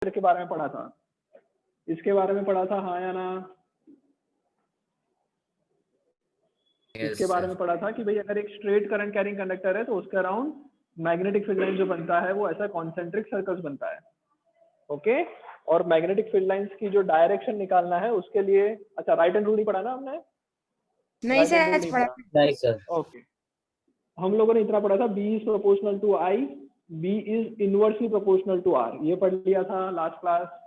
के बारे में पढ़ा था, इसके बारे में पढ़ा था, हाँ या ना? इसके बारे में पढ़ा था कि भाई अगर एक स्ट्रेट करंट कैरिंग कंडक्टर है तो उसके अराउंड मैग्नेटिक फील्ड लाइन जो बनता है वो ऐसा कॉन्सेंट्रिक सर्कल्स बनता है। ओके, और मैग्नेटिक फील्ड लाइंस की जो डायरेक्शन निकालना है उसके लिए, अच्छा राइट हैंड रूल नहीं पढ़ा ना हमने? नहीं राइट हैंड सर, रूल आज नहीं पढ़ा। पढ़ा? नहीं सर। ओके, हम लोगों ने इतना पढ़ा था, B is proportional to I, B is inversely proportional to R, ये पढ़ लिया था लास्ट क्लास।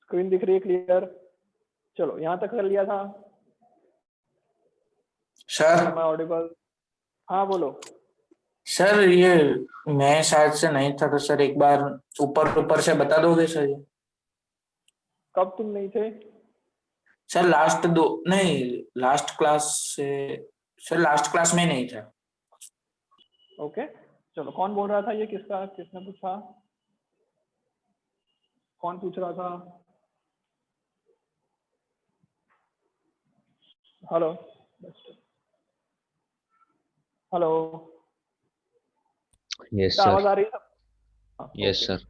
स्क्रीन दिख रही है क्लियर? चलो यहाँ तक कर लिया था सर मैं ऑडिबल? हाँ बोलो। सर ये मैं शायद से नहीं था, तो सर एक बार ऊपर ऊपर से बता दोगे सर ये? कब तुम नहीं थे? सर लास्ट दो नहीं, लास्ट क्लास से सर, लास्ट क्लास में नहीं था। ओके चलो, कौन बोल रहा था ये? किसका, किसने पूछा? कौन पूछ रहा था? हेलो हेलो, यस क्या आवाज सर। आ रही है? हाँ, यस ओके। सर।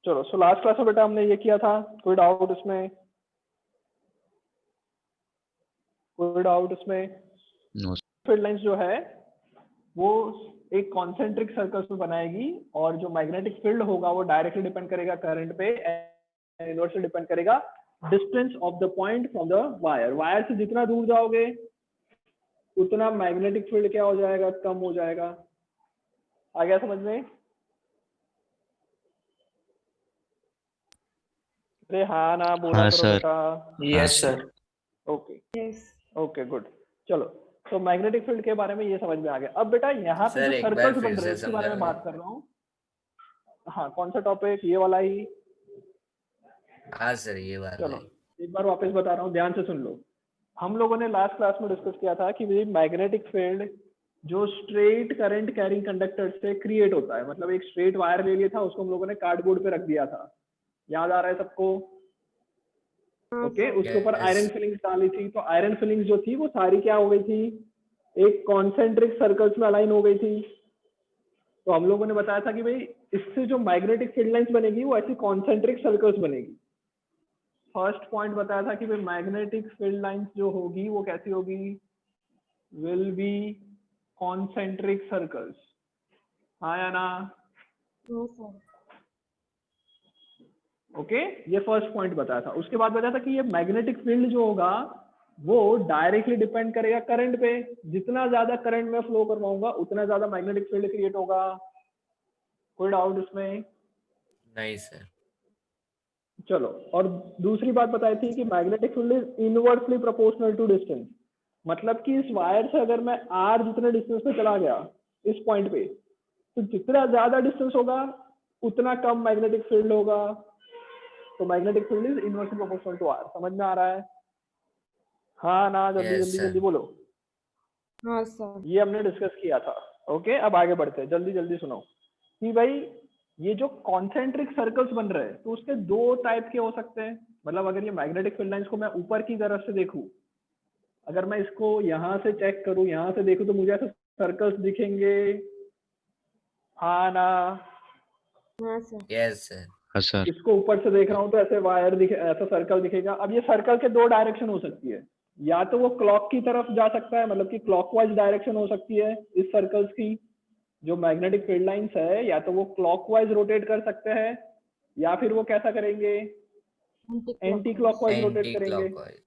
चलो, सो लास्ट क्लास में बेटा हमने ये किया था, कोई डाउट इसमें? कोई डाउट इसमें? नो। फील्ड लाइंस जो है वो एक कॉन्सेंट्रिक सर्कल्स में बनाएगी, और जो मैग्नेटिक फील्ड होगा वो डायरेक्टली डिपेंड करेगा करंट पे, एंड इनवर्सली डिपेंड करेगा distance of the point from the wire. Wire से जितना दूर जाओगे उतना मैग्नेटिक फील्ड क्या हो जाएगा? कम हो जाएगा। आ गया समझ में? अरे हाँ ना बोला हाँ करो सर। बेटा। Yes sir. Okay yes. Okay good. चलो, तो मैग्नेटिक फील्ड के बारे में ये समझ में आ गया। अब बेटा यहाँ पे सर जो एक बार सर्कल्स फिर बन रहे हैं से उसके बारे में समझाओगे? बात कर रहा हूँ। हाँ, कौन सा टॉपिक? ये वाला ही? हाँ सर ये बात चलो है। एक बार वापस बता रहा हूँ, ध्यान से सुन लो। हम लोगों ने लास्ट क्लास में डिस्कस किया था कि मैग्नेटिक फील्ड जो स्ट्रेट करंट कैरिंग कंडक्टर से क्रिएट होता है, मतलब एक स्ट्रेट वायर ले लिया था, उसको हम लोगों ने कार्डबोर्ड पे रख दिया था, याद आ रहा है सबको? ओके, उसके ऊपर Yes. आयरन फिलिंग्स डाली थी, तो आयरन फिलिंग्स जो थी वो सारी क्या हो गई थी? एक कॉन्सेंट्रिक सर्कल्स में अलाइन हो गई थी। तो हम लोगों ने बताया था कि भाई इससे जो मैग्नेटिक फील्ड लाइंस बनेगी वो ऐसी कॉन्सेंट्रिक सर्कल्स बनेगी। फर्स्ट पॉइंट बताया था कि भाई मैग्नेटिक फील्ड लाइंस जो होगी वो कैसी होगी? विल बी कॉन्सेंट्रिक सर्कल्स, हाँ या ना? ओके, ये फर्स्ट पॉइंट बताया था। उसके बाद बताया था कि ये मैग्नेटिक फील्ड जो होगा वो डायरेक्टली डिपेंड करेगा करंट पे। जितना ज्यादा करंट में फ्लो करवाऊंगा उतना ज्यादा मैग्नेटिक फील्ड क्रिएट होगा। कोई डाउट इसमें? नहीं सर। चलो, और दूसरी बात बताई थी कि magnetic field is inversely proportional to distance. मतलब कि इस वायर से अगर मैं आर जितने डिस्टेंस पे चला गया इस पॉइंट पे, तो जितना ज्यादा डिस्टेंस होगा उतना कम मैग्नेटिक फील्ड होगा। तो magnetic field is inversely proportional to R. समझ में आ रहा है? हाँ ना? जल्दी Yes, जल्दी sir. जल्दी बोलो। हाँ सर। ये हमने डिस्कस किया था। ओके, अब आगे बढ़ते हैं, जल्दी जल्दी सुनो कि भाई ये जो कॉन्सेंट्रिक सर्कल्स बन रहे हैं तो उसके दो टाइप के हो सकते हैं। मतलब अगर ये मैग्नेटिक फील्ड लाइंस को मैं ऊपर की तरफ से देखूं, अगर मैं इसको यहाँ से चेक करूं, यहाँ से देखूं, तो मुझे ऐसे सर्कल्स दिखेंगे, हाँ ना? हाँ सर। Yes, sir. हाँ सर। इसको ऊपर से देख रहा हूँ तो ऐसे वायर दिखे, ऐसा सर्कल दिखेगा। अब ये सर्कल के दो डायरेक्शन हो सकती है, या तो वो क्लॉक की तरफ जा सकता है, मतलब कि क्लॉकवाइज डायरेक्शन हो सकती है इस सर्कल्स की, जो मैग्नेटिक फील्ड लाइंस है, या तो वो क्लॉकवाइज रोटेट कर सकते हैं, या फिर वो कैसा करेंगे? एंटी क्लॉकवाइज रोटेट करेंगे। Anti-clockwise.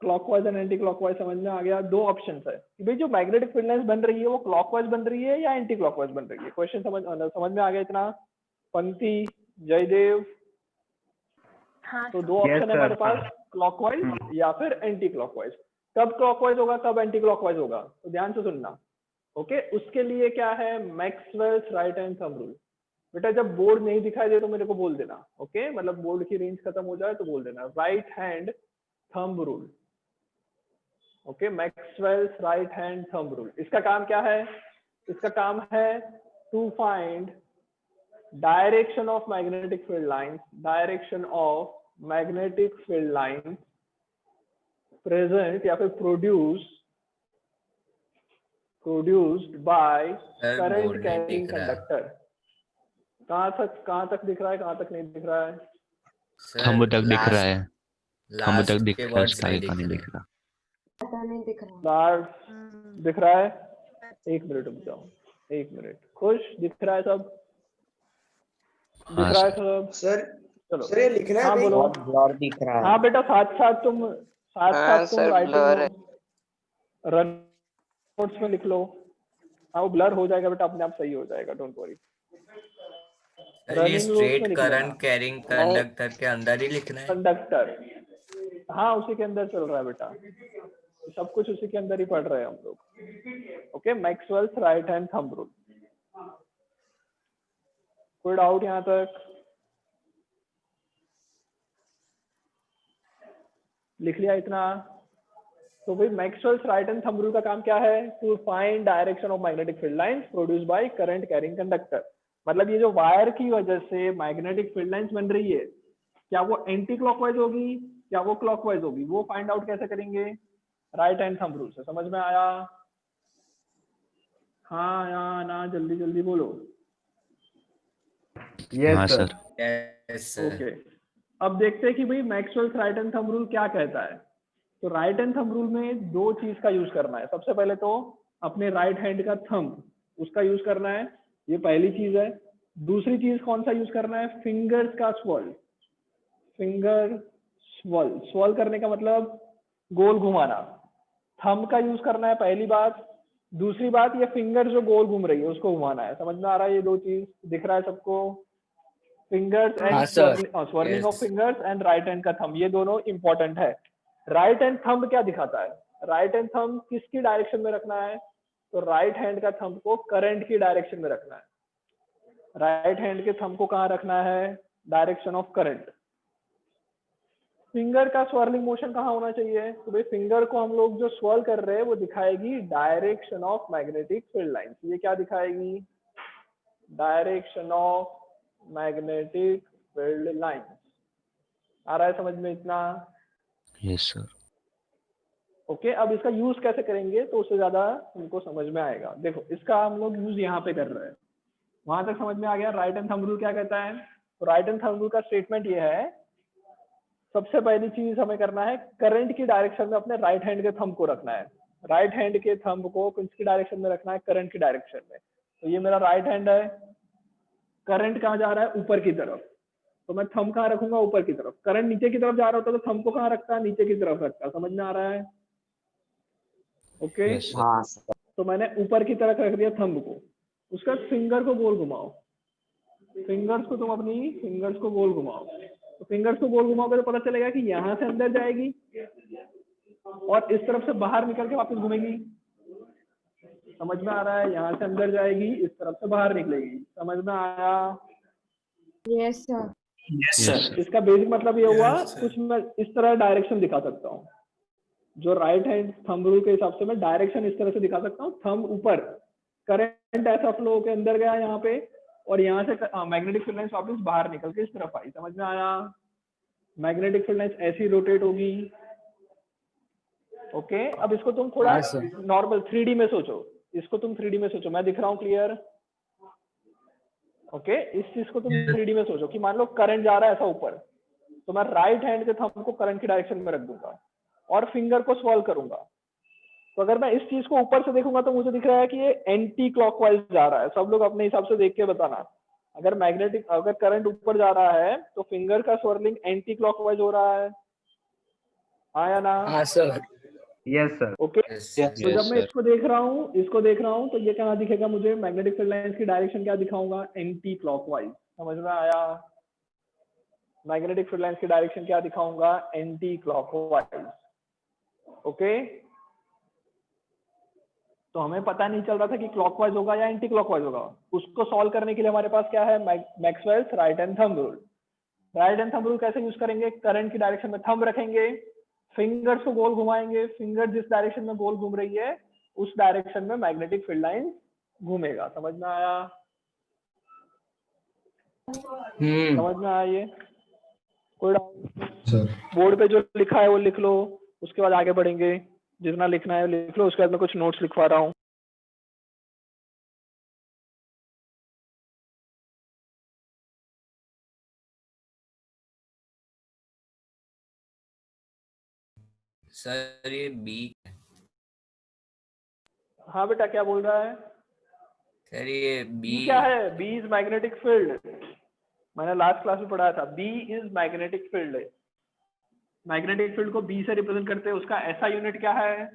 Clockwise and anti clockwise समझ में आ गया? दो ऑप्शन है कि भाई जो मैग्नेटिक फील्ड लाइंस बन रही है वो क्लॉकवाइज बन रही है या एंटी क्लॉकवाइज बन रही है। क्वेश्चन समझ में आ गया इतना? पंथी, जयदेव, हाँ तो दो ऑप्शन है हमारे पास, क्लॉकवाइज या फिर एंटी क्लॉकवाइज। कब क्लॉकवाइज होगा, कब एंटी क्लॉकवाइज होगा, तो ध्यान से सुनना। ओके, उसके लिए क्या है? Maxwell's right hand thumb rule. बेटा जब बोर्ड नहीं दिखाई दे तो मेरे को बोल देना। ओके, मतलब बोर्ड की रेंज खत्म हो जाए तो बोल देना, right hand thumb rule. Okay, Maxwell's right hand thumb rule. इसका काम क्या है? इसका काम है to find direction of magnetic field lines, direction of magnetic field lines present या फिर produced by sir current board नहीं कैरिंग दिख रहा। कंडक्टर। कहाँ तक दिख रहा है, कहाँ तक नहीं दिख रहा है? थंब सर तक दिख रहा है, थंब तक लास्ट दिख के रहा है, वर्ड्स उसके नहीं आगे का दिख नहीं रहे। दिख रहा। पता नहीं दिख रहा। लास्ट दिख रहा है? एक मिनट रुक जाओ, एक मिनट। खुश दिख रहा है सब? दिख हाँ रहा है सर। सब? सर चलो सर ये लिखना है हाँ अभी? बोलो। बहुत ब्लर दिख रहा है। हाँ बेटा, साथ साथ तुम हाँ सर, ब्लर है। रन नोट्स में लिख लो। हाँ वो ब्लर हो जाएगा बेटा, अपने आप सही हो जाएगा, डोंट वरी। सर ये रनिंग नोट्स में स्ट्रेट लिख लेना। करंट कैरिंग कंडक्टर के अंदर ही लिखना है। कंडक्टर, हाँ उसी के अंदर चल रहा है बेटा, सब कुछ उसी के अंदर ही पढ़ रहे हैं हम लोग। Okay, Maxwell's right hand thumb rule. कोई डाउट यहाँ तक? लिख लिया इतना? तो भाई Maxwell's right hand thumb rule का काम क्या है? To find direction of magnetic field lines produced by current carrying conductor. मतलब ये जो वायर की वजह से मैग्नेटिक फील्ड लाइंस बन रही है, क्या वो एंटी क्लॉकवाइज होगी, क्या वो क्लॉकवाइज होगी, वो फाइंड आउट कैसे करेंगे? राइट हैंड थंब रूल से। समझ में आया? हाँ या ना, जल्दी जल्दी बोलो। हाँ सर। Yes sir. ओके, अब देखते हैं कि भाई Maxwell's right hand thumb rule क्या कहता है। तो राइट हैंड थंब रूल में दो चीज का यूज करना है। सबसे पहले तो अपने राइट हैंड का थंब, उसका यूज करना है, ये पहली चीज है। दूसरी चीज कौन सा यूज करना है? फिंगर्स का स्वर्ल। फिंगर स्वर्ल, स्वर्ल करने का मतलब गोल घुमाना। थंब का यूज करना है, पहली बात। दूसरी बात, ये फिंगर जो गोल घूम रही है उसको घुमाना है। समझ में आ रहा है? ये दो चीज दिख रहा है सबको? फिंगर्स हाँ and sir. Swirling of Yes. Fingers and right hand का थंब, ये दोनों इंपॉर्टेंट है। राइट हैंड थंब क्या दिखाता है? राइट हैंड थंब किसकी डायरेक्शन में रखना है? तो राइट हैंड का थंब को करंट की डायरेक्शन में रखना है। राइट हैंड के थंब को कहाँ रखना है? Direction of current. फिंगर का स्वर्लिंग मोशन कहाँ होना चाहिए? तो भाई फिंगर को हम लोग जो स्वर्ल कर रहे हैं वो दिखाएगी direction of magnetic field lines. ये क्या दिखाएगी? Direction of magnetic field lines. आ रहा है समझ में इतना? Yes sir. ओके, अब इसका यूज कैसे करेंगे तो उससे ज्यादा तुमको समझ में आएगा। देखो इसका हम लोग यूज यहाँ पे कर रहे हैं, वहां तक समझ में आ गया? राइट हैंड थंब रूल क्या कहता है? तो राइट हैंड थंब रूल का स्टेटमेंट ये है, सबसे पहली चीज हमें करना है, करंट की डायरेक्शन में अपने राइट हैंड के थंब को रखना है। राइट हैंड के थंब को किसकी डायरेक्शन में रखना है? करंट की डायरेक्शन में। तो ये मेरा राइट हैंड है, करंट कहाँ जा रहा है? ऊपर की तरफ। तो मैं थंब कहाँ रखूंगा? ऊपर की तरफ। करंट नीचे की तरफ जा रहा होता तो थंब को कहाँ रखता? नीचे की तरफ रखता। समझ में आ रहा है? Okay, yes sir. हाँ सर। तो मैंने ऊपर की तरफ रख दिया थंब को। उसका फिंगर को गोल घुमाओ। फिंगर्स को तुम अपनी फिंगर्स को गोल घुमाओ। तो फिंगर्स को गोल घुमाओगे तो पता चलेगा कि यहाँ से अंदर जाएगी और इस तरफ से बाहर निकल के वापस घूमेगी। समझ में आ रहा है? यहाँ से अंदर जाएगी, इस तरफ से बाहर निकलेगी। समझ में आया? Yes sir. Yes yes sir. Sir. इसका बेसिक मतलब ये हुआ, Yes, sir. कुछ मैं इस तरह डायरेक्शन दिखा सकता हूँ। जो राइट हैंड थंब रूल के हिसाब से मैं डायरेक्शन इस तरह से दिखा सकता हूँ। थंब ऊपर, करंट ऐसा फ्लो के अंदर गया यहाँ पे, और यहाँ से मैग्नेटिक फील्ड लाइंस वापस बाहर निकल के इस तरफ आई। समझ में आया? मैग्नेटिक फील्ड लाइंस ऐसी रोटेट होगी। ओके, अब इसको तुम थोड़ा हाँ सर। नॉर्मल 3D में सोचो। इसको तुम 3D में सोचो, मैं दिख रहा हूँ क्लियर? ओके, इस चीज को तुम 3D में सोचो कि मान लो करंट जा रहा है ऐसा ऊपर, तो मैं राइट हैंड के थंब को करंट की डायरेक्शन में रख दूंगा और फिंगर को स्वर्ल करूंगा। तो अगर मैं इस चीज को ऊपर से देखूंगा तो मुझे दिख रहा है कि ये एंटी क्लॉकवाइज जा रहा है। सब लोग अपने हिसाब से देख के बताना। अगर करंट ऊपर जा रहा है तो फिंगर का स्वर्लिंग एंटी क्लॉकवाइज हो रहा है, हाँ या ना? हाँ sir. Yes sir. Okay, Yes, तो Yes, जब मैं sir. इसको देख रहा हूँ तो ये कहाँ दिखेगा मुझे? मैग्नेटिक फील्ड लाइंस की डायरेक्शन क्या दिखाऊंगा? Anti clockwise. समझ में आया? मैग्नेटिक फील्ड लाइंस की डायरेक्शन क्या दिखाऊंगा? Anti clockwise. ओके, तो हमें पता नहीं चल रहा था कि क्लॉकवाइज होगा या एंटी क्लॉकवाइज होगा। उसको सॉल्व करने के लिए हमारे पास क्या है? Maxwell's right hand thumb rule. Right hand thumb rule कैसे यूज करेंगे? करंट की डायरेक्शन में थंब रखेंगे, फिंगर्स को गोल घुमाएंगे। फिंगर जिस डायरेक्शन में गोल घूम रही है उस डायरेक्शन में मैग्नेटिक फील्ड लाइन घूमेगा। समझ में आया? समझ में आया? ये कोई डाउट? सर बोर्ड पे जो लिखा है वो लिख लो, उसके बाद आगे बढ़ेंगे। जितना लिखना है लिख लो, उसके बाद मैं कुछ नोट्स लिखवा रहा हूँ। सर ये बी। हाँ बेटा क्या बोल रहा है? सर ये बी बी। क्या है? B is magnetic field. मैंने लास्ट क्लास में पढ़ाया था, B is magnetic field. Magnetic field को बी से रिप्रेजेंट करते हैं। उसका ऐसा यूनिट क्या है?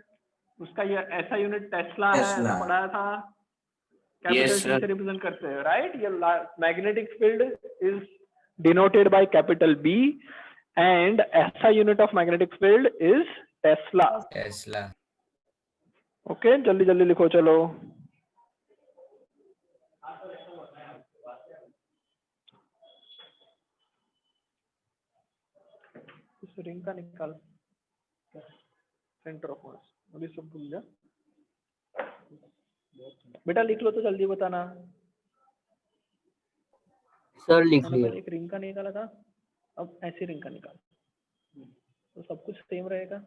उसका ये ऐसा यूनिट टेस्ला है, ऐसा पढ़ाया था। Capital Yes, T sir. से रिप्रेजेंट करते हैं, राइट? ये magnetic field is denoted by capital B and ऐसा unit of magnetic field is tesla. Tesla. Okay, जल्दी जल्दी लिखो चलो। इस रिंग का निकाल, सेंटर ऑफ मास। अभी सब भूल जा बेटा, लिख लो तो जल्दी बताना। सर लिख मैंने लिया। पहले एक रिंग का निकाला था, अब ऐसी रिंग का निकाल, तो सब कुछ सेम रहेगा।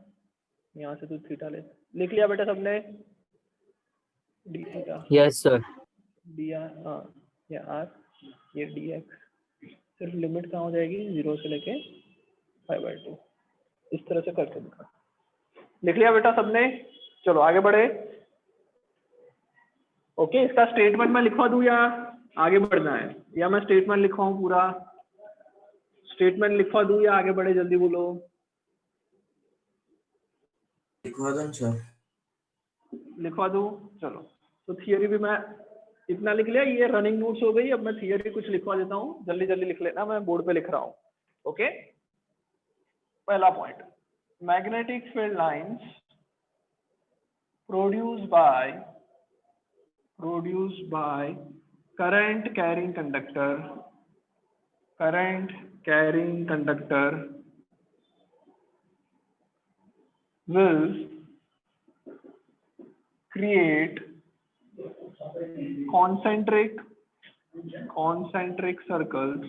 यहाँ से तू थीटा ले। लिख लिया बेटा सबने? D theta, yes sir. D R, हाँ ये आर, ये डी एक्स। सिर्फ लिमिट कहाँ हो जाएगी? 0 से लेके 5/2। इस तरह से करके दिखा। लिख लिया बेटा सबने? चलो आगे बढ़े। ओके, इसका स्टेटमेंट मैं लिखवा दूं या आगे बढ़ना है? या मैं स्टेटमेंट लिखवाऊं पूरा? स्टेटमेंट लिखवा दूं या आगे बढ़े? जल्दी बोलो। लिखवा दो सर। लिखवा दूं? चलो, तो थियरी भी मैं इतना लिख लिया। ये रनिंग नोट्स हो गई। अब मैं थियरी कुछ लिखवा देता हूँ, जल्दी जल्दी लिख लेना, मैं बोर्ड पे लिख रहा हूँ। ओके, पहला point, magnetic field lines produced bye current carrying conductor will create concentric circles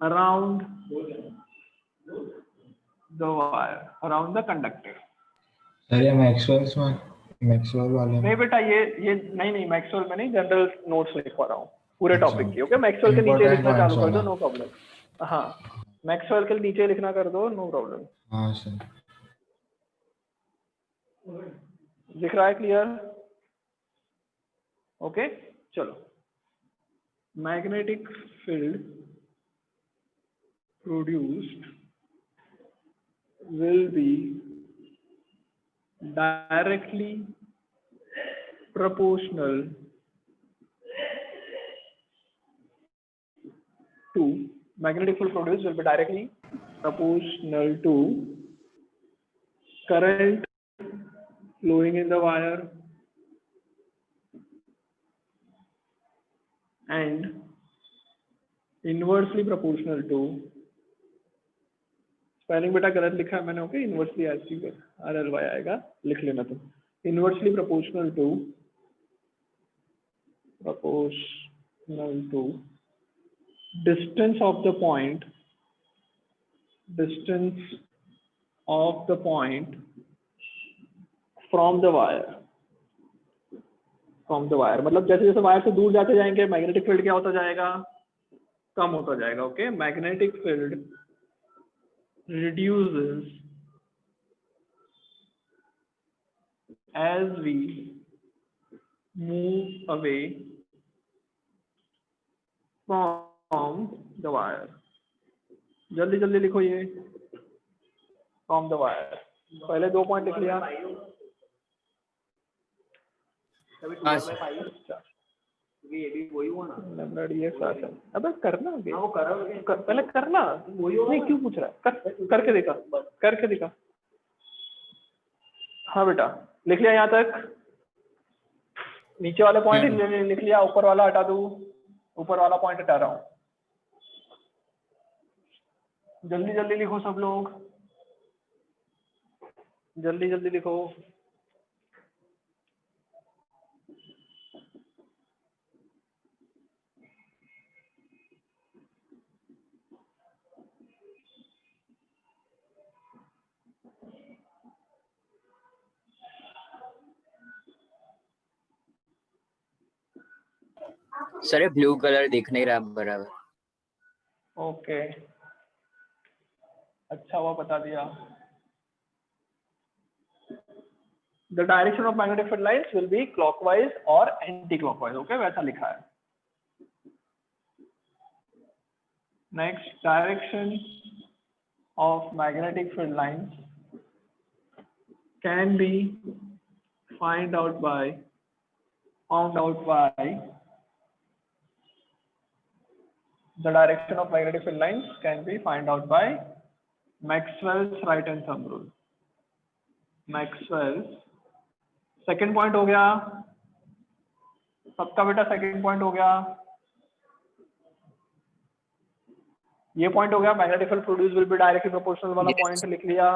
around the wire, around the conductor. Sir ये मैक्सवेल वाले नहीं बेटा, ये नहीं मैक्सवेल में नहीं, जनरल नोट्स लिखवा रहा हूँ पूरे अच्छा। टॉपिक की। ओके, मैक्सवेल के नीचे Important लिखना चालू points कर दो, वाला। No problem. हाँ, मैक्सवेल के नीचे लिखना कर दो, नो प्रॉब्लम। हाँ सर। दिख रहा है? क्लियर? ओके, चलो। Magnetic field produced will be directly proportional to magnetic field produced will be directly proportional to current flowing in the wire and inversely proportional to, spelling बेटा गलत लिखा है मैंने। ओके, इनवर्सली RLY आएगा, लिख लेना तुम। Inversely proportional to distance of the point from the wire। मतलब जैसे जैसे वायर से दूर जाते जाएंगे, मैग्नेटिक फील्ड क्या होता जाएगा? कम होता जाएगा। Okay, magnetic field reduces as we move away from the wire। जल्दी जल्दी लिखो ये, from the wire। पहले 2 पॉइंट लिख लिया। अबे करना, पहले करना। नहीं, क्यों पूछ रहा है? करके दिखा। हाँ बेटा, लिख लिया यहाँ तक? नीचे वाले पॉइंट लिख लिया, ऊपर वाला हटा दूं? ऊपर वाला पॉइंट हटा रहा हूँ। जल्दी जल्दी लिखो सब लोग, जल्दी जल्दी लिखो। सर ये ब्लू कलर दिख नहीं रहा बराबर। ओके, अच्छा हुआ बता दिया। The direction of magnetic field lines will be clockwise और anti-clockwise, okay? वैसा लिखा है। Next, direction of magnetic field lines can be found out by the direction of magnetic field lines can be found out by Maxwell's right hand thumb rule. Maxwell's second point हो गया सबका बेटा, second point हो गया। ये point हो गया magnetic field produce will be directly proportional वाला पॉइंट लिख लिया।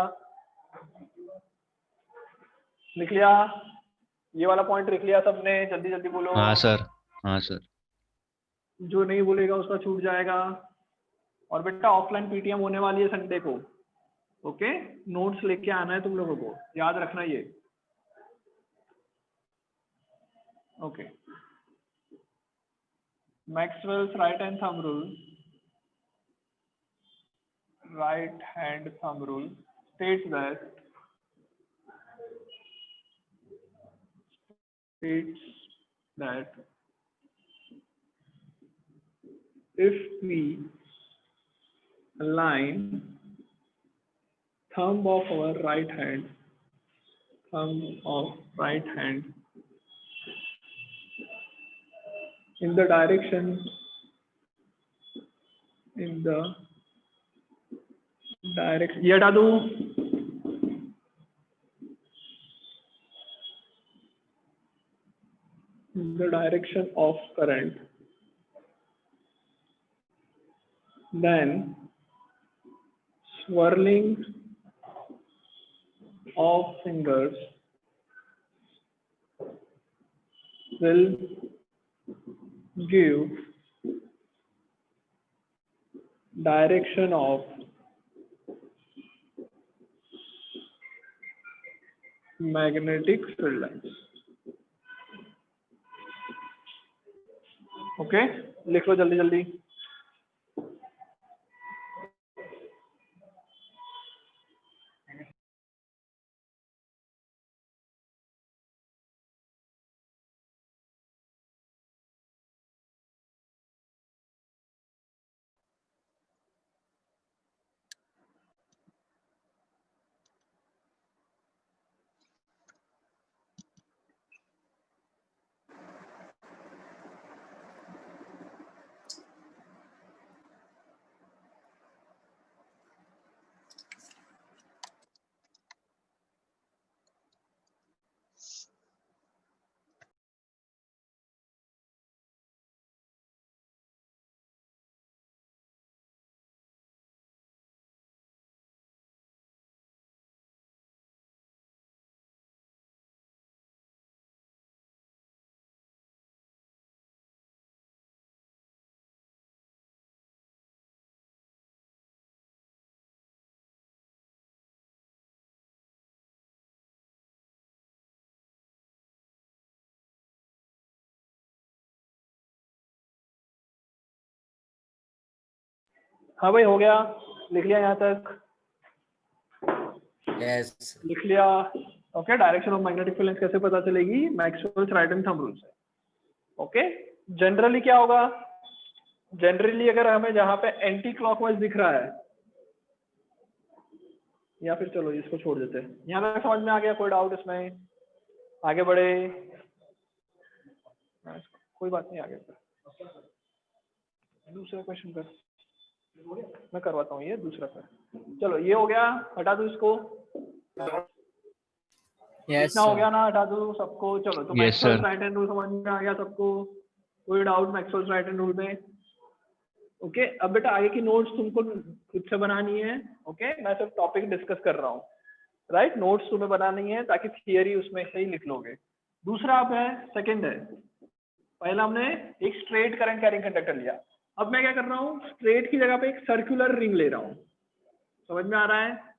ये वाला पॉइंट लिख लिया सबने, जल्दी जल्दी बोलो। हाँ सर, हाँ सर। जो नहीं बोलेगा उसका छूट जाएगा। और बेटा ऑफलाइन पीटीएम होने वाली है संडे को, ओके? नोट्स लेके आना है तुम लोगों को, याद रखना ये, okay? Maxwell's right hand thumb rule states that if we align thumb of right hand in the direction ये हटा दूं, in the direction of current, then swirling of fingers will give direction of magnetic field lines, okay? लिख लो जल्दी जल्दी। हाँ भाई हो गया, लिख लिया यहाँ तक? यस। लिख लिया, okay? Direction of magnetic field lines कैसे पता चलेगी? Maxwell's right hand thumb rule से, ओके? जनरली क्या होगा, जनरली अगर हमें जहां पे एंटी क्लॉकवाइज दिख रहा है, या फिर चलो इसको छोड़ देते हैं, यहाँ तक समझ में आ गया? कोई डाउट इसमें? आगे बढ़े, कोई बात नहीं, आगे दूसरा क्वेश्चन कर, मैं करवाता हूँ ये दूसरा कर। चलो ये हो गया, हटा दो इसको। इतना हो गया ना, हटा दो सबको। चलो तो मैक्सवेल्स राइट हैंड रूल समझ में आ गया सबको? कोई doubt Maxwell's right hand rule में? ओके? अब बेटा आगे की नोट्स तुमको खुद से बनानी है, ओके? मैं सिर्फ टॉपिक डिस्कस कर रहा हूँ, राइट? नोट्स तुम्हें बनानी है ताकि थियरी उसमें से ही लिख लोगे। दूसरा आप है, सेकंड है, पहला हमने एक स्ट्रेट करंट कैरिंग कंडक्टर लिया, अब मैं क्या कर रहा हूँ, स्ट्रेट की जगह पे एक सर्कुलर रिंग ले रहा हूँ। समझ में आ रहा है?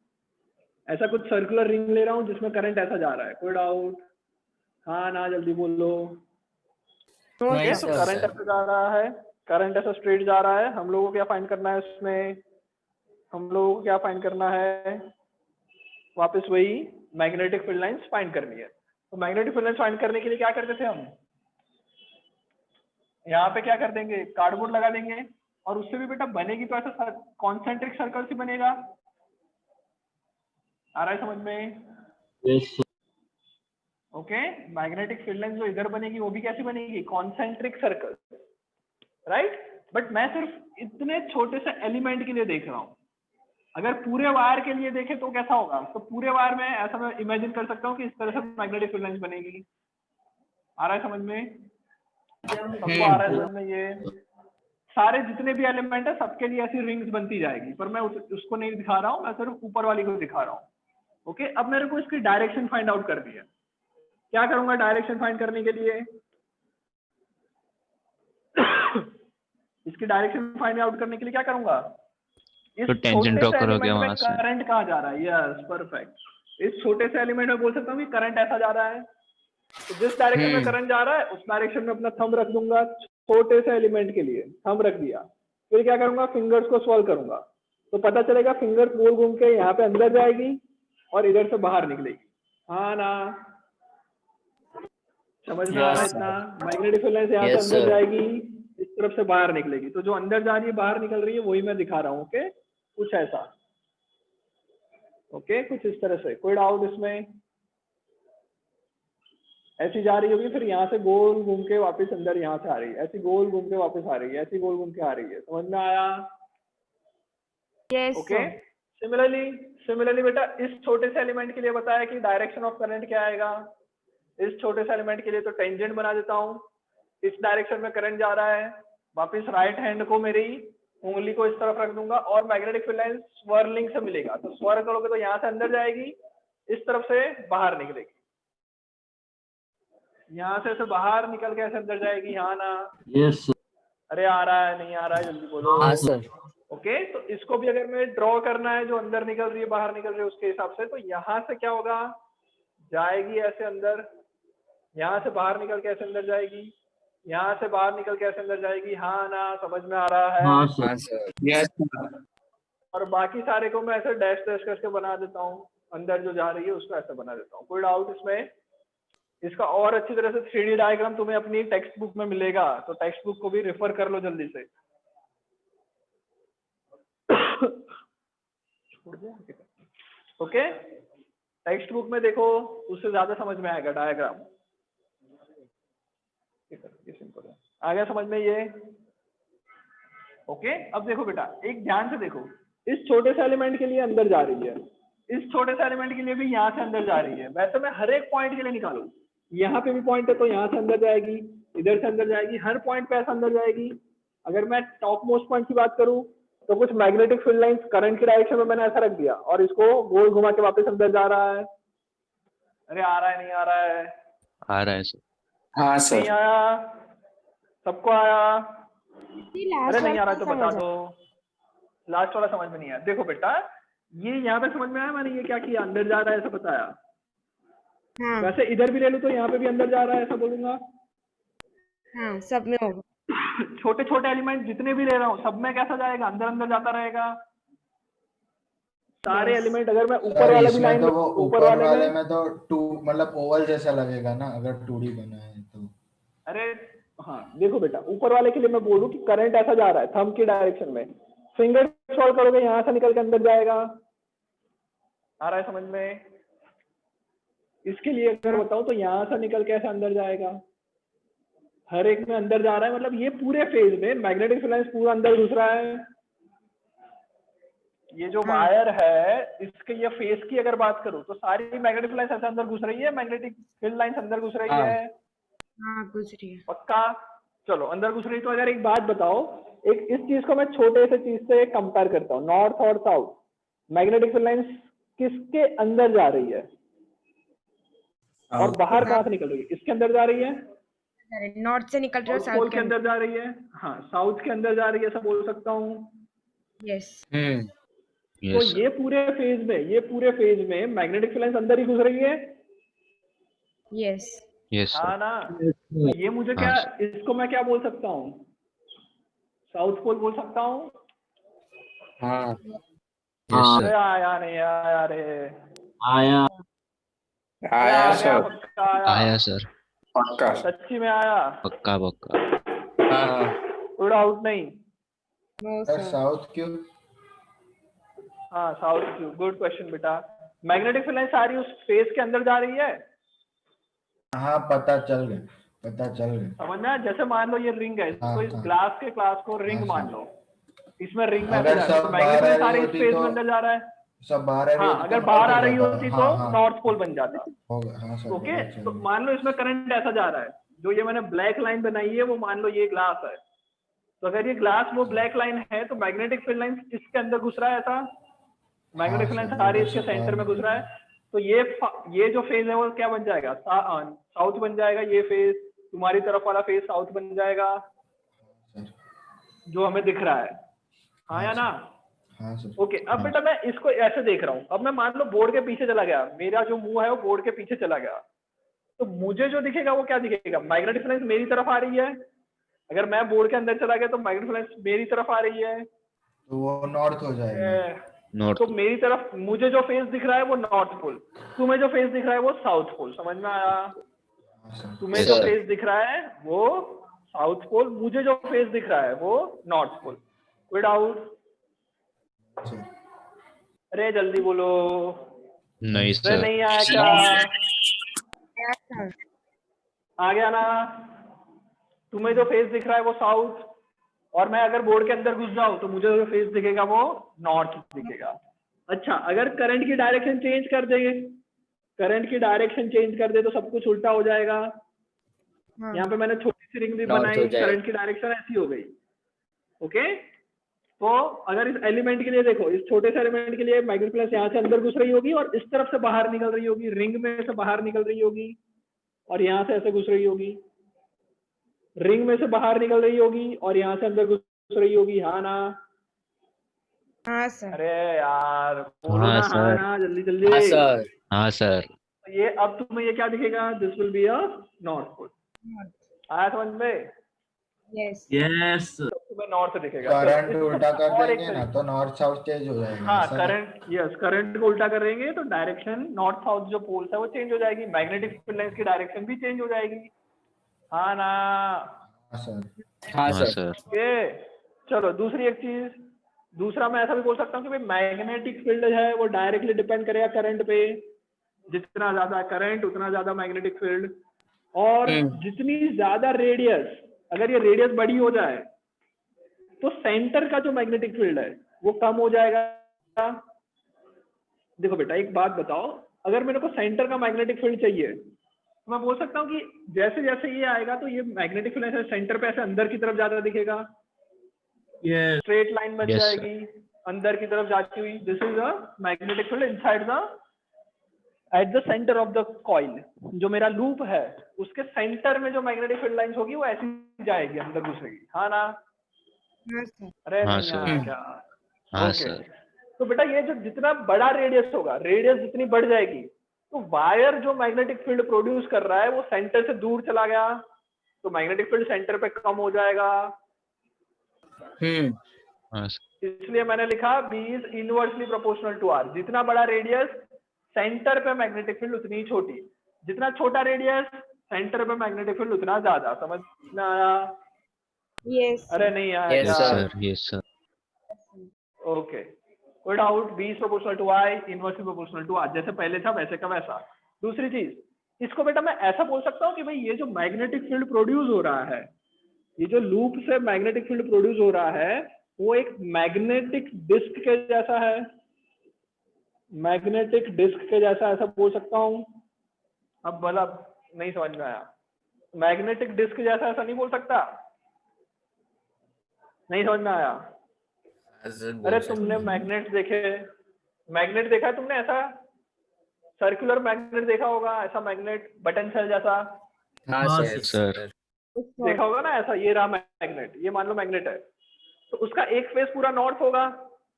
ऐसा कुछ सर्कुलर रिंग ले रहा हूँ जिसमें करंट ऐसा जा रहा है। कोई डाउट? हाँ ना, जल्दी बोलो। तो करंट ऐसा जा रहा है, करंट ऐसा स्ट्रेट जा रहा है, हम लोगों को क्या फाइंड करना है उसमें? हम लोगों को क्या फाइंड करना है, वापस वही मैग्नेटिक फील्ड लाइंस फाइंड करनी है। तो मैग्नेटिक फील्ड लाइंस फाइंड करने के लिए क्या करते थे हम, यहाँ पे क्या कर देंगे, कार्डबोर्ड लगा देंगे, और उससे भी बेटा बनेगी तो ऐसा कॉन्सेंट्रिक सर्कल से बनेगा। आ रहा है समझ में? Yes okay, magnetic field line जो इधर बनेगी वो भी कैसी बनेगी, कॉन्सेंट्रिक सर्कल, राइट। बट मैं सिर्फ इतने छोटे से एलिमेंट के लिए देख रहा हूँ। अगर पूरे वायर के लिए देखें तो कैसा होगा, तो पूरे वायर में ऐसा मैं इमेजिन कर सकता हूँ कि इस तरह से मैग्नेटिक फील्ड लाइन बनेगी। आ रहा है समझ में? सबको आ रहा है समझ में? ये सारे जितने भी एलिमेंट है सबके लिए ऐसी रिंग्स बनती जाएगी, पर मैं उसको नहीं दिखा रहा हूँ, मैं सिर्फ ऊपर वाली को दिखा रहा हूँ। ओके, अब मेरे को इसकी डायरेक्शन फाइंड आउट करनी है। क्या करूंगा डायरेक्शन फाइंड करने के लिए? इसकी डायरेक्शन फाइंड आउट करने के लिए क्या करूंगा, इस तो टेंजेंट ड्रॉ करोगे वहां से। करंट कहाँ जा रहा है, यस परफेक्ट। इस छोटे से एलिमेंट में बोल सकता हूँ कि करंट ऐसा जा रहा है, तो जिस डायरेक्शन में करंट जा रहा है उस डायरेक्शन में अपना थंब रख दूंगा। छोटे से एलिमेंट के लिए थंब रख दिया, फिर क्या करूंगा, फिंगर्स को सॉल्व करूंगा, तो पता चलेगा फिंगर्स गोल घूम के यहाँ पे अंदर जाएगी और इधर से बाहर निकलेगी। हाँ ना, समझ में आ रहा है इतना? मैग्नेटिक फील्ड लाइन से यहाँ से अंदर जाएगी, इस तरफ से बाहर निकलेगी, तो जो अंदर जा रही है बाहर निकल रही है वही मैं दिखा रहा हूँ। ओके, कुछ ऐसा। ओके, कुछ इस तरह से। कोई डाउट इसमें? ऐसी जा रही होगी, फिर यहाँ से गोल घूम के वापस अंदर यहाँ से आ रही है, ऐसी गोल घूम के वापस आ रही है, ऐसी गोल घूम के आ रही है। समझ में आया? यस ओके, सिमिलरली बेटा इस छोटे से एलिमेंट के लिए बताया कि डायरेक्शन ऑफ करंट क्या आएगा। इस छोटे से एलिमेंट के लिए तो टेंजेंट बना देता हूँ, इस डायरेक्शन में करंट जा रहा है, वापस राइट हैंड को मेरी उंगली को इस तरफ रख दूंगा और मैग्नेटिक फील्ड लाइन स्वर्लिंग से मिलेगा, तो स्वर करोगे तो यहाँ से अंदर जाएगी, इस तरफ से बाहर निकलेगी, यहाँ से बाहर निकल के ऐसे अंदर जाएगी। हाँ ना? यस अरे आ रहा है, नहीं आ रहा है, जल्दी बोलो। हाँ सर। ओके, तो इसको भी अगर मैं ड्रॉ करना है, जो अंदर निकल रही है बाहर निकल रही है उसके हिसाब से, तो यहाँ से क्या होगा, जाएगी ऐसे अंदर, यहाँ से बाहर निकल के ऐसे अंदर जाएगी, यहाँ से बाहर निकल के ऐसे अंदर जाएगी। हाँ ना, समझ में आ रहा है? हाँ हाँ सर सर। यस और बाकी सारे को मैं ऐसे डैश डैश करके बना देता हूँ, अंदर जो जा रही है उसको ऐसे बना देता हूँ। कोई डाउट इसमें? इसका और अच्छी तरह से 3D डायग्राम तुम्हें अपनी टेक्स्ट बुक में मिलेगा, तो टेक्स्ट बुक को भी रेफर कर लो जल्दी से। ओके, टेक्स्ट बुक में देखो, उससे ज्यादा समझ में आएगा डायग्राम। आ गया समझ में ये? ओके, अब देखो बेटा, एक ध्यान से देखो, इस छोटे से एलिमेंट के लिए अंदर जा रही है, इस छोटे से एलिमेंट के लिए भी यहाँ से अंदर जा रही है। वैसे मैं हर एक पॉइंट के लिए निकालू, यहाँ पे भी पॉइंट है तो यहाँ से अंदर जाएगी, इधर से अंदर जाएगी, हर पॉइंट पे ऐसा अंदर जाएगी। अगर मैं टॉप मोस्ट पॉइंट की बात करूँ तो कुछ मैग्नेटिक फील्ड लाइंस करंट की डायरेक्शन में मैंने ऐसा रख दिया और इसको गोल घुमा के वापस अंदर जा रहा है। अरे आ रहा है, नहीं आ रहा है? आ रहा है सर। हाँ नहीं सर। आया? सबको आया? लास्ट अरे नहीं आ रहा है तो वाला बता दो। लास्ट वाला समझ में नहीं आया? देखो बेटा, ये यहाँ पे समझ में आया मैंने ये क्या किया, अंदर जा रहा है ऐसा बताया। हाँ वैसे इधर भी ले लूं तो यहाँ पे भी अंदर जा रहा है ऐसा बोलूंगा। हाँ, सब में होगा। छोटे छोटे एलिमेंट जितने भी ले रहा हूँ सब में कैसा जाएगा, अंदर अंदर जाता रहेगा। सारे Yes. एलिमेंट अगर मैं ऊपर सर वाला भी इसमें लाइन तो वो ऊपर ऊपर वाले में, में तो टू मतलब ओवल जैसा लगेगा ना, अगर 2D बना है तो। अरे हाँ देखो बेटा, ऊपर वाले के लिए मैं बोलूँ कि करंट ऐसा जा रहा है थंब की डायरेक्शन में, फिंगर सॉल्व करोगे यहाँ से निकल के अंदर जाएगा। आ रहा है समझ में? इसके लिए अगर बताऊं तो यहाँ से निकल के ऐसा अंदर जाएगा, हर एक में अंदर जा रहा है, मतलब ये पूरे फेज में मैग्नेटिक फील्ड लाइंस पूरा अंदर घुस रहा है। ये जो वायर है इसके ये फेस की अगर बात करूं तो सारी मैग्नेटिक फील्ड लाइंस ऐसे अंदर घुस रही है, मैग्नेटिक फील्ड लाइंस अंदर घुस रही है। हाँ, गुजरी है। पक्का? चलो अंदर घुस रही। तो अगर एक बात बताओ, एक इस चीज को मैं छोटे से चीज से कंपेयर करता हूँ, नॉर्थ और साउथ, मैग्नेटिक फील्ड लाइंस किसके अंदर जा रही है और बाहर कहाँ से निकल रही है? इसके अंदर जा रही है, नॉर्थ से निकल रही है, साउथ साउथ पोल के अंदर जा रही है। हाँ, साउथ के अंदर जा रही है ऐसा बोल सकता हूँ। यस। तो ये पूरे फेज में मैग्नेटिक फील्ड लाइंस अंदर ही घुस रही है। यस। यस हाँ सर। ना? तो ये मुझे क्या, हाँ इसको मैं क्या बोल सकता हूँ, साउथ पोल बोल सकता हूँ। हाँ यस हाँ। अरे सर। आया नहीं आया रे। आया अरे आया आ गया, सर, पक्का आया। आया सर, पक्का। सच्ची में आया। पक्का पक्का। हाँ हाँ कोई डाउट नहीं। No sir sir. साउथ क्यों? हाँ साउथ क्यू, गुड क्वेश्चन बेटा। मैग्नेटिक फील्ड लाइन सारी उस फेस के अंदर जा रही है, हाँ पता चल गया, पता चल गया। समझना। जैसे मान लो ये रिंग है, हाँ, तो इस हाँ। ग्लास के क्लास को रिंग हाँ, मान सर। लो। इसमें रिंग में ऐसे अगर जा रही है, तो सब मैग्नेटिक बाहर फील्ड आ रही सारी इस होती फेस तो में अंदर जा रहा है। सब बाहर आ रही हाँ, होती अगर तो बाहर नॉर्थ आ हो रही जाता। होती हाँ, तो हाँ। नॉर्थ पोल बन जाता। होगा, हाँ सर, ओके, पता चल तो गया। मान लो इसमें करंट ऐसा जा रहा है, जो ये मैंने ब्लैक लाइन बनाई है वो मान लो ये ग्लास है। तो अगर ये ग्लास वो ब्लैक लाइन है तो मैग्नेटिक फील्ड लाइन इसके अंदर घुस रहा है ऐसा। हाँ मैग्नेटिक फील्ड लाइन सर, सारी उधर इसके से सेंटर में बाहर घुस रहा है। तो ये जो फेज है वो क्या बन जाएगा, साउथ बन जाएगा। ये फेज तुम्हारी तरफ वाला फेज साउथ बन जाएगा, सर। जो हमें दिख रहा है। हाँ या हाँ ना? सर, हाँ सर। ओके, अब बेटा मैं इसको ऐसे देख रहा हूँ। अब मैं मान लो बोर्ड के पीछे चला गया, मेरा जो मुंह है वो बोर्ड के पीछे चला गया, तो मुझे जो दिखेगा वो क्या दिखेगा, मैग्नेटिक फील्ड लाइन मेरी तरफ आ रही है। अगर मैं बोर्ड के अंदर चला गया तो मैग्नेटिक फील्ड लाइन मेरी तरफ आ रही है। तो वो नॉर्थ हो जाएगी। नॉर्थ। तो मेरी तरफ मुझे जो फेस दिख रहा है वो नॉर्थ पोल, तुम्हें जो फेस दिख रहा है वो साउथ पोल। समझ में आया? हाँ सर। तुम्हें Yes, जो sir. फेस दिख रहा है वो साउथ पोल, मुझे जो फेस दिख रहा है वो नॉर्थ पोल। कोई डाउट? सर। अरे जल्दी बोलो। नहीं अरे सर। नहीं आया क्या? Yeah, sir. आ गया ना? तुम्हें जो फेस दिख रहा है वो साउथ, और मैं अगर बोर्ड के अंदर घुस जाऊं तो मुझे जो फेस दिखेगा वो नॉर्थ दिखेगा। अच्छा, अगर करंट की डायरेक्शन चेंज कर देंगे, करंट की डायरेक्शन चेंज कर दे तो सब कुछ उल्टा हो जाएगा। हाँ। यहाँ पे मैंने छोटी सी रिंग भी North बनाई, हो जाएगा। करंट की डायरेक्शन ऐसी हो गई। ओके, तो अगर इस एलिमेंट के लिए देखो, इस छोटे से एलिमेंट के लिए मैग्नेटिक फील्ड यहाँ से अंदर घुस रही होगी और इस तरफ से बाहर निकल रही होगी, रिंग में से बाहर निकल रही होगी, और यहाँ से ऐसे घुस रही होगी। रिंग में से बाहर निकल रही होगी और यहाँ से अंदर घुस रही होगी। हाँ ना? हाँ सर। अरे यार बोलो हाँ ना, हाँ सर। ना, जल्दी जल्दी। हाँ सर। हाँ सर। ये अब तुम्हें ये क्या दिखेगा, this will be a north pole. आया समझ में? यस। यस तुम्हें नॉर्थ दिखेगा। करंट चलो, उल्टा कर और एक देंगे ना तो नॉर्थ साउथ चेंज हो जाएगा। हाँ, ऐसा ना? करंट, यस, करंट को उल्टा करेंगे तो डायरेक्शन नॉर्थ साउथ जो पोल्स है वो चेंज हो जाएगी, मैग्नेटिक फील्ड लाइंस की डायरेक्शन भी चेंज हो जाएगी। हाँ ना? हाँ सर। हाँ हाँ सर। सर। ओके, चलो दूसरी एक चीज। दूसरा मैं ऐसा भी बोल सकता हूँ कि भाई मैग्नेटिक फील्ड है वो डायरेक्टली डिपेंड करेगा करंट पे। जितना ज्यादा करंट उतना ज्यादा मैग्नेटिक फील्ड। और जितनी ज्यादा रेडियस, अगर ये रेडियस बड़ी हो जाए तो सेंटर का जो मैग्नेटिक फील्ड है वो कम हो जाएगा। देखो बेटा एक बात बताओ, अगर मेरे को सेंटर का मैग्नेटिक फील्ड चाहिए तो मैं बोल सकता हूँ कि जैसे जैसे ये आएगा तो ये मैग्नेटिक फील्ड ऐसे सेंटर पे ऐसे अंदर की तरफ ज्यादा दिखेगा, यस स्ट्रेट लाइन बन Yes, sir. जाएगी अंदर की तरफ जाती हुई। This is a magnetic field inside the, at the centre of the coil. जो मेरा लूप है उसके सेंटर में जो मैग्नेटिक फील्ड लाइंस होगी वो ऐसी जाएगी, अंदर घुसेगी। हाँ ना? हाँ सर। अरे हाँ, नहीं sir. आया क्या? हाँ ओके, सर। तो बेटा ये जो जितना बड़ा रेडियस होगा, रेडियस जितनी बढ़ जाएगी तो वायर जो मैग्नेटिक फील्ड प्रोड्यूस कर रहा है वो सेंटर से दूर चला गया, तो मैग्नेटिक फील्ड सेंटर पे कम हो जाएगा। हाँ सर। इसलिए मैंने लिखा B is inversely proportional to R। जितना बड़ा रेडियस सेंटर पे मैग्नेटिक फील्ड उतनी छोटी, जितना छोटा रेडियस सेंटर पे मैग्नेटिक फील्ड उतना ज्यादा। समझ में आया? यस। अरे नहीं आया Yes, यस क्या? sir. Sir. Yes sir. Okay, कोई doubt? B is proportional to I, inversely proportional to R, जैसे पहले था वैसे का वैसा। दूसरी चीज, इसको बेटा मैं ऐसा बोल सकता हूँ कि भाई ये जो मैग्नेटिक फील्ड प्रोड्यूस हो रहा है, ये जो लूप से मैग्नेटिक फील्ड प्रोड्यूस हो रहा है वो एक मैग्नेटिक डिस्क के जैसा है, मैग्नेटिक डिस्क के जैसा, ऐसा बोल सकता हूँ। अब भला नहीं समझ में आया? मैग्नेटिक डिस्क जैसा ऐसा नहीं बोल सकता? नहीं समझ में आया? हाँ सर, बोल अरे सकते तुमने हैं। मैग्नेट देखे, मैग्नेट देखा है तुमने? ऐसा सर्कुलर मैग्नेट देखा होगा, ऐसा मैग्नेट बटन सेल जैसा हाँ हाँ, सर। सर। सर। देखा होगा ना? ऐसा ये रहा मैग्नेट, ये मान लो मैग्नेट है, तो उसका एक फेस पूरा नॉर्थ होगा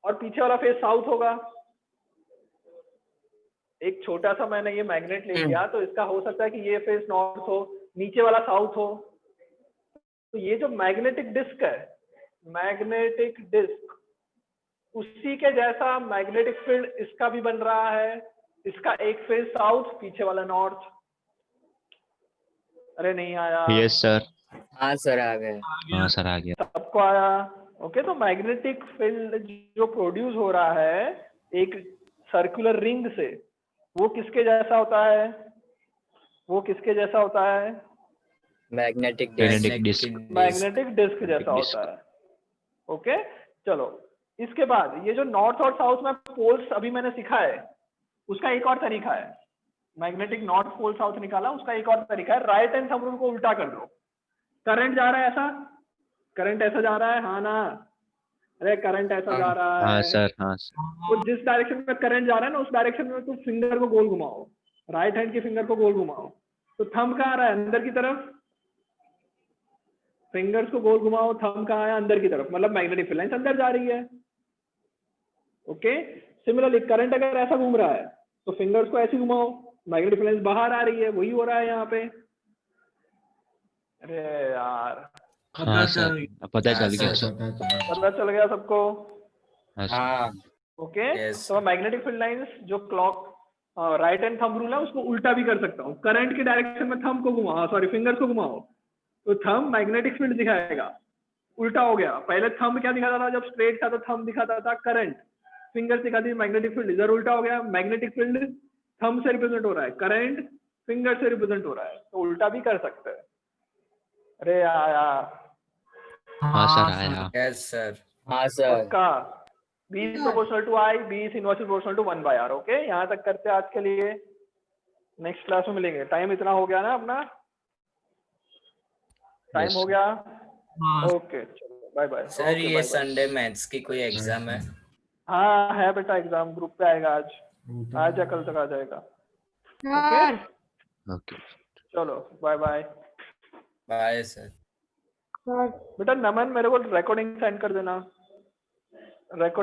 और पीछे वाला फेस साउथ होगा। एक छोटा सा मैंने ये मैग्नेट ले लिया, तो इसका हो सकता है कि ये फेस नॉर्थ हो, नीचे वाला साउथ हो। तो ये जो मैग्नेटिक डिस्क है, मैग्नेटिक डिस्क, उसी के जैसा मैग्नेटिक फील्ड इसका भी बन रहा है, इसका एक फेज साउथ, पीछे वाला नॉर्थ। अरे नहीं आया, यस सर। हाँ सर आ गए। हाँ सर आ गया। सबको आया। ओके, तो मैग्नेटिक फील्ड जो प्रोड्यूस हो रहा है एक सर्कुलर रिंग से, वो किसके जैसा होता है? वो किसके जैसा होता है? Magnetic Magnetic disk। Magnetic disk जैसा डिस्क। होता है। ओके, चलो इसके बाद ये जो नॉर्थ और साउथ में पोल्स अभी मैंने सिखा है, उसका एक और तरीका है। मैग्नेटिक नॉर्थ पोल साउथ निकाला, उसका एक और तरीका है। राइट एंड थंब रूल को उल्टा कर दो। करंट जा रहा है ऐसा, करंट ऐसा जा रहा है, हाँ ना? अरे करंट ऐसा जा रहा है। हाँ सर। हाँ सर। तो जिस डायरेक्शन में करंट जा रहा है ना, उस डायरेक्शन में तुम फिंगर को गोल घुमाओ, राइट हैंड की फिंगर को गोल घुमाओ। तो थंब कहाँ आ रहा है? अंदर की तरफ। फिंगर्स को गोल घुमाओ, थंब कहाँ है? अंदर की तरफ, मतलब मैग्नेटिक फील्ड लाइंस अंदर जा रही है। ओके, सिमिलरली करंट अगर ऐसा घूम रहा है तो फिंगर्स को ऐसे घुमाओ, मैग्नेटिक फील्ड लाइंस बाहर आ रही है। वही हो रहा है यहाँ पे। अरे यार, हाँ सर पता चल गया सर। पता चल गया सबको? हाँ सर। हाँ ओके, Yes. तो मैग्नेटिक फील्ड लाइंस जो clock right hand thumb rule है उसको उल्टा भी कर सकता हूँ। करंट की डायरेक्शन में थंब को घुमाओ, सॉरी फिंगर्स को घुमाओ, तो थंब मैग्नेटिक फील्ड दिखाएगा। उल्टा हो गया, पहले थंब क्या दिखाता था? जब स्ट्रेट था तो थंब दिखाता था करंट, फिंगर्स दिखाती थी मैग्नेटिक फील्ड। इधर उल्टा हो गया, मैग्नेटिक फील्ड थंब से रिप्रेजेंट हो रहा है, करंट फिंगर से रिप्रेजेंट हो रहा है। तो उल्टा भी कर सकते हैं। अरे यार, हाँ सर आया। Yes sir. हाँ सर। पक्का? B is proportional to I, B is inversely proportional to 1 by R। Okay, यहाँ तक करते हैं आज के लिए। नेक्स्ट क्लास में मिलेंगे। टाइम इतना हो गया ना अपना? टाइम Yes, हो sir। गया। ओके, चलो बाय बाय। सर ये संडे मैथ्स की कोई एग्जाम है? हाँ है बेटा, एग्जाम ग्रुप पे आएगा आज, आज या कल तक आ जाएगा। Sir okay. चलो bye bye. Bye sir. Sir बेटा नमन, मेरे को रिकॉर्डिंग सेंड कर देना। रिकॉर्ड